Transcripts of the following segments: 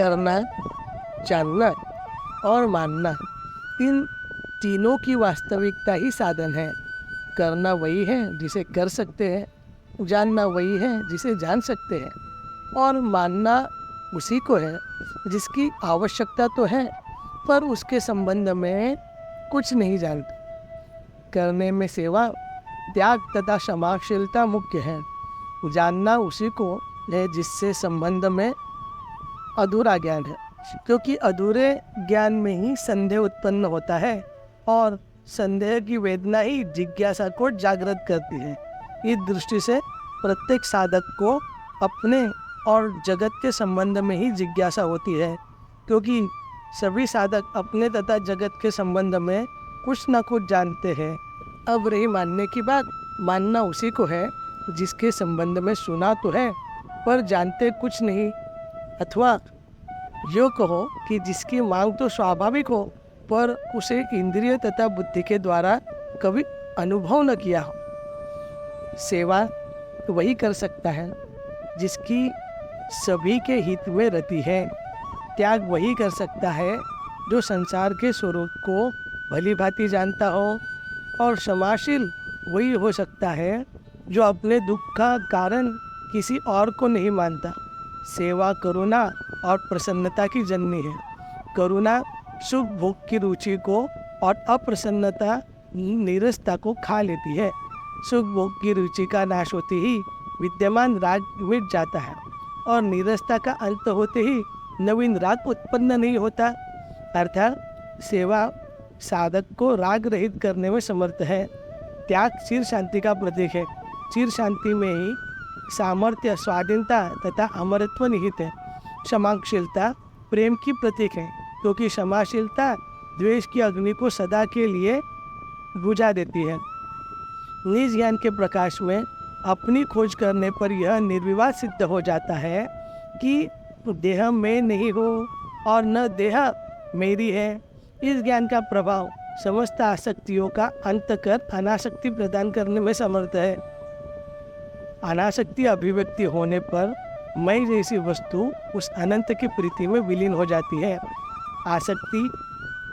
करना, जानना और मानना, इन तीनों की वास्तविकता ही साधन है। करना वही है जिसे कर सकते हैं, जानना वही है जिसे जान सकते हैं, और मानना उसी को है जिसकी आवश्यकता तो है पर उसके संबंध में कुछ नहीं जानते। करने में सेवा, त्याग तथा क्षमाशीलता मुख्य है। जानना उसी को है जिससे संबंध में अधूरा ज्ञान है, क्योंकि अधूरे ज्ञान में ही संदेह उत्पन्न होता है और संदेह की वेदना ही जिज्ञासा को जागृत करती है। इस दृष्टि से प्रत्येक साधक को अपने और जगत के संबंध में ही जिज्ञासा होती है, क्योंकि सभी साधक अपने तथा जगत के संबंध में कुछ न कुछ जानते हैं। अब रही मानने की बात, मानना उसी को है जिसके संबंध में सुना तो है पर जानते कुछ नहीं, अथवा यो कहो कि जिसकी मांग तो स्वाभाविक हो पर उसे इंद्रिय तथा बुद्धि के द्वारा कभी अनुभव न किया हो। सेवा वही कर सकता है जिसकी सभी के हित में रति है। त्याग वही कर सकता है जो संसार के स्वरूप को भली भांति जानता हो, और क्षमाशील वही हो सकता है जो अपने दुख का कारण किसी और को नहीं मानता। सेवा करुणा और प्रसन्नता की जननी है। करुणा सुख भोग की रुचि को और अप्रसन्नता नीरसता को खा लेती है। सुख भोग की रुचि का नाश होते ही विद्यमान राग मिट जाता है और नीरसता का अंत होते ही नवीन राग उत्पन्न नहीं होता। अर्थात सेवा साधक को राग रहित करने में समर्थ है। त्याग चिर शांति का प्रतीक है। चिर शांति में ही सामर्थ्य, स्वाधीनता तथा अमरत्व निहित है। क्षमाशीलता प्रेम की प्रतीक है, क्योंकि क्षमाशीलता द्वेष की अग्नि को सदा के लिए बुझा देती है। निज ज्ञान के प्रकाश में अपनी खोज करने पर यह निर्विवाद सिद्ध हो जाता है कि देह में नहीं हो और न देह मेरी है। इस ज्ञान का प्रभाव समस्त आसक्तियों का अंत कर अनासक्ति प्रदान करने में समर्थ है। अनासक्ति अभिव्यक्ति होने पर मैं जैसी वस्तु उस अनंत की प्रीति में विलीन हो जाती है। आसक्ति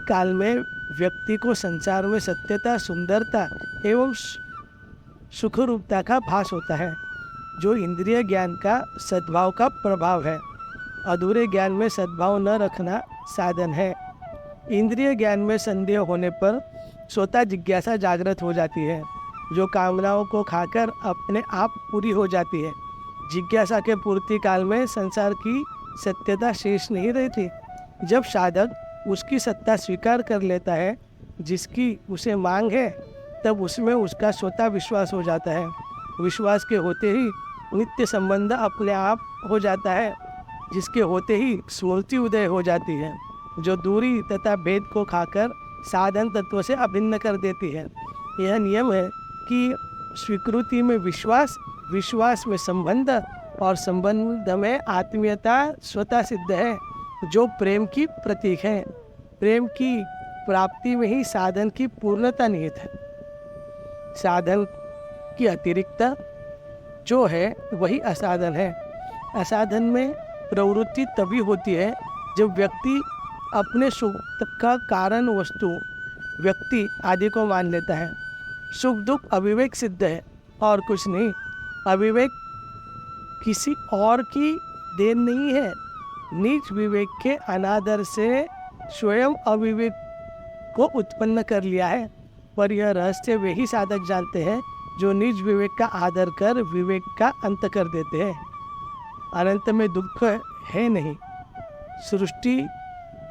काल में व्यक्ति को संसार में सत्यता, सुंदरता एवं सुख रूपता का भास होता है, जो इंद्रिय ज्ञान का सद्भाव का प्रभाव है। अधूरे ज्ञान में सद्भाव न रखना साधन है। इंद्रिय ज्ञान में संदेह होने पर स्वतः जिज्ञासा जागृत हो जाती है, जो कामनाओं को खाकर अपने आप पूरी हो जाती है। जिज्ञासा के पूर्ति काल में संसार की सत्यता शेष नहीं रहती। जब साधक उसकी सत्ता स्वीकार कर लेता है जिसकी उसे मांग है, तब उसमें उसका स्वतः विश्वास हो जाता है। विश्वास के होते ही नित्य संबंध अपने आप हो जाता है, जिसके होते ही स्मृति उदय हो जाती है, जो दूरी तथा भेद को खाकर साधन तत्व से अभिन्न कर देती है। यह नियम है कि स्वीकृति में विश्वास, विश्वास में संबंध और संबंध में आत्मीयता स्वतः सिद्ध है, जो प्रेम की प्रतीक है। प्रेम की प्राप्ति में ही साधन की पूर्णता निहित है। साधन की अतिरिक्त जो है वही असाधन है। असाधन में प्रवृत्ति तभी होती है जब व्यक्ति अपने सुख का कारण वस्तु, व्यक्ति आदि को मान लेता है। सुख दुख अविवेक सिद्ध है और कुछ नहीं। अविवेक किसी और की देन नहीं है। नीच विवेक के अनादर से स्वयं अविवेक को उत्पन्न कर लिया है। पर यह रहस्य वे ही साधक जानते हैं जो निज विवेक का आदर कर विवेक का अंत कर देते हैं। अनंत में दुख है नहीं, सृष्टि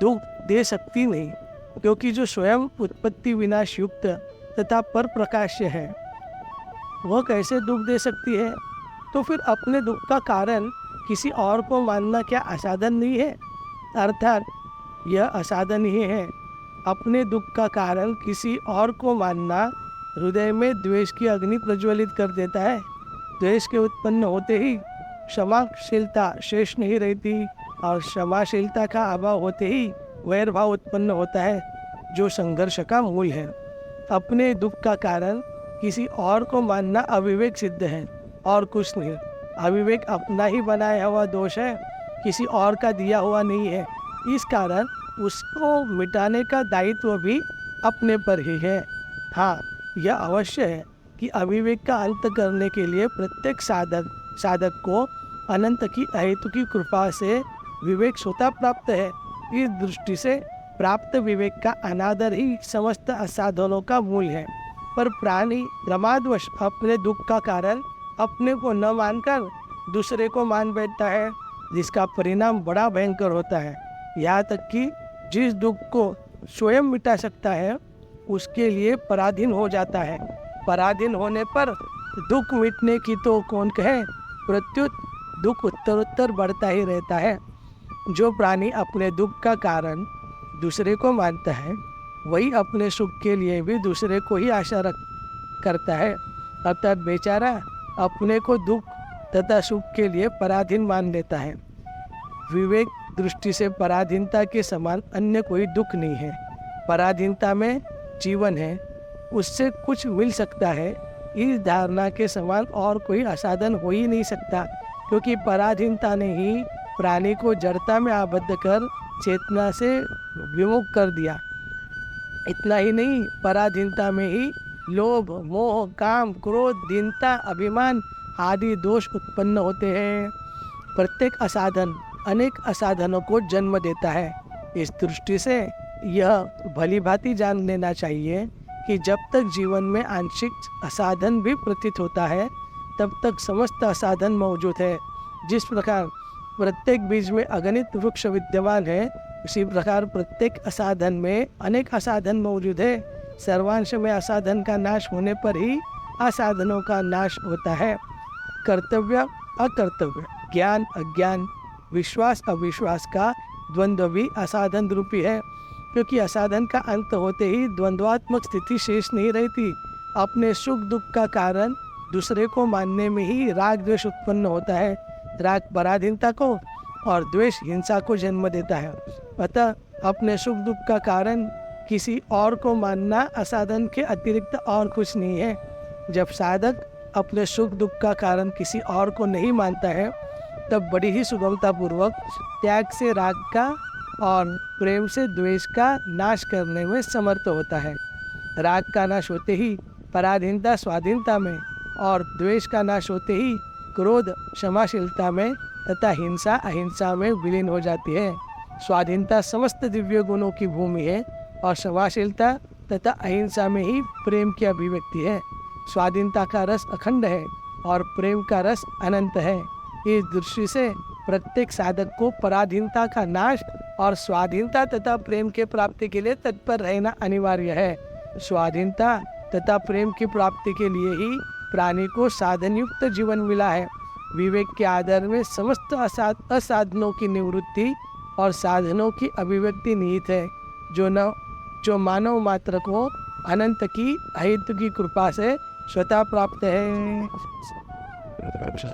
दुख दे सकती नहीं, क्योंकि जो स्वयं उत्पत्ति विनाश युक्त तथा पर प्रकाश्य है, वह कैसे दुख दे सकती है? तो फिर अपने दुख का कारण किसी और को मानना क्या असाधन नहीं है? अर्थात यह असाधन ही है। अपने दुख का कारण किसी और को मानना हृदय में द्वेष की अग्नि प्रज्वलित कर देता है। द्वेष के उत्पन्न होते ही क्षमाशीलता शेष नहीं रहती और क्षमाशीलता का अभाव होते ही वैर भाव उत्पन्न होता है, जो संघर्ष का मूल है। अपने दुख का कारण किसी और को मानना अविवेक सिद्ध है और कुछ नहीं। अविवेक अपना ही बनाया हुआ दोष है किसी और का दिया हुआ नहीं है। इस कारण उसको मिटाने का दायित्व भी अपने पर ही है। हाँ, यह अवश्य है कि अविवेक का अंत करने के लिए प्रत्येक साधक को अनंत की अहेतु की कृपा से विवेक स्वतः प्राप्त है। इस दृष्टि से प्राप्त विवेक का अनादर ही समस्त असाधनों का मूल है। पर प्राणी प्रमादवश अपने दुख का कारण अपने को न मानकर दूसरे को मान बैठता है, जिसका परिणाम बड़ा भयंकर होता है। यहाँ तक कि जिस दुख को स्वयं मिटा सकता है उसके लिए पराधीन हो जाता है। पराधीन होने पर दुख मिटने की तो कौन कहे, प्रत्युत दुख उत्तरोत्तर बढ़ता ही रहता है। जो प्राणी अपने दुख का कारण दूसरे को मानता है वही अपने सुख के लिए भी दूसरे को ही आशा करता है। अर्थात बेचारा अपने को दुख तथा सुख के लिए पराधीन मान लेता है। विवेक दृष्टि से पराधीनता के समान अन्य कोई दुख नहीं है। पराधीनता में जीवन है, उससे कुछ मिल सकता है, इस धारणा के समान और कोई असाधन हो ही नहीं सकता, क्योंकि पराधीनता ने ही प्राणी को जड़ता में आबद्ध कर चेतना से विमुख कर दिया। इतना ही नहीं, पराधीनता में ही लोभ, मोह, काम, क्रोध, दीनता, अभिमान आदि दोष उत्पन्न होते हैं। प्रत्येक असाधन अनेक असाधनों को जन्म देता है। इस दृष्टि से यह भली भांति जान लेना चाहिए कि जब तक जीवन में आंशिक असाधन भी प्रतीत होता है तब तक समस्त असाधन मौजूद है। जिस प्रकार प्रत्येक बीज में अगणित वृक्ष विद्यमान है, उसी प्रकार प्रत्येक असाधन में अनेक असाधन मौजूद है। सर्वांश में असाधन का नाश होने पर ही असाधनों का नाश होता है। कर्तव्य अकर्तव्य, ज्ञान अज्ञान, विश्वास अविश्वास का द्वंद्व भी असाधन रूपी है, क्योंकि असाधन का अंत होते ही द्वंद्वात्मक स्थिति शेष नहीं रहती। अपने सुख दुख का कारण दूसरे को मानने में ही राग द्वेष उत्पन्न होता है। राग पराधीनता को और द्वेष हिंसा को जन्म देता है। अतः अपने सुख दुख का कारण किसी और को मानना असाधन के अतिरिक्त और कुछ नहीं है। जब साधक अपने सुख दुख का कारण किसी और को नहीं मानता है तब बड़ी ही सुगमतापूर्वक त्याग से राग का और प्रेम से द्वेष का नाश करने में समर्थ होता है। राग का नाश होते ही पराधीनता स्वाधीनता में और द्वेष का नाश होते ही क्रोध क्षमाशीलता में तथा हिंसा अहिंसा में विलीन हो जाती है। स्वाधीनता समस्त दिव्य गुणों की भूमि है और क्षमाशीलता तथा अहिंसा में ही प्रेम की अभिव्यक्ति है। स्वाधीनता का रस अखंड है और प्रेम का रस अनंत है। इस दृष्टि से प्रत्येक साधक को पराधीनता का नाश और स्वाधीनता तथा प्रेम के प्राप्ति के लिए तत्पर रहना अनिवार्य है। स्वाधीनता तथा प्रेम की प्राप्ति के लिए ही प्राणी को साधन युक्त जीवन मिला है। विवेक के आधार में समस्त असाधनों की निवृत्ति और साधनों की अभिव्यक्ति निहित है, जो मानव मात्र को अनंत की अहेतु की कृपा से स्वतः प्राप्त है।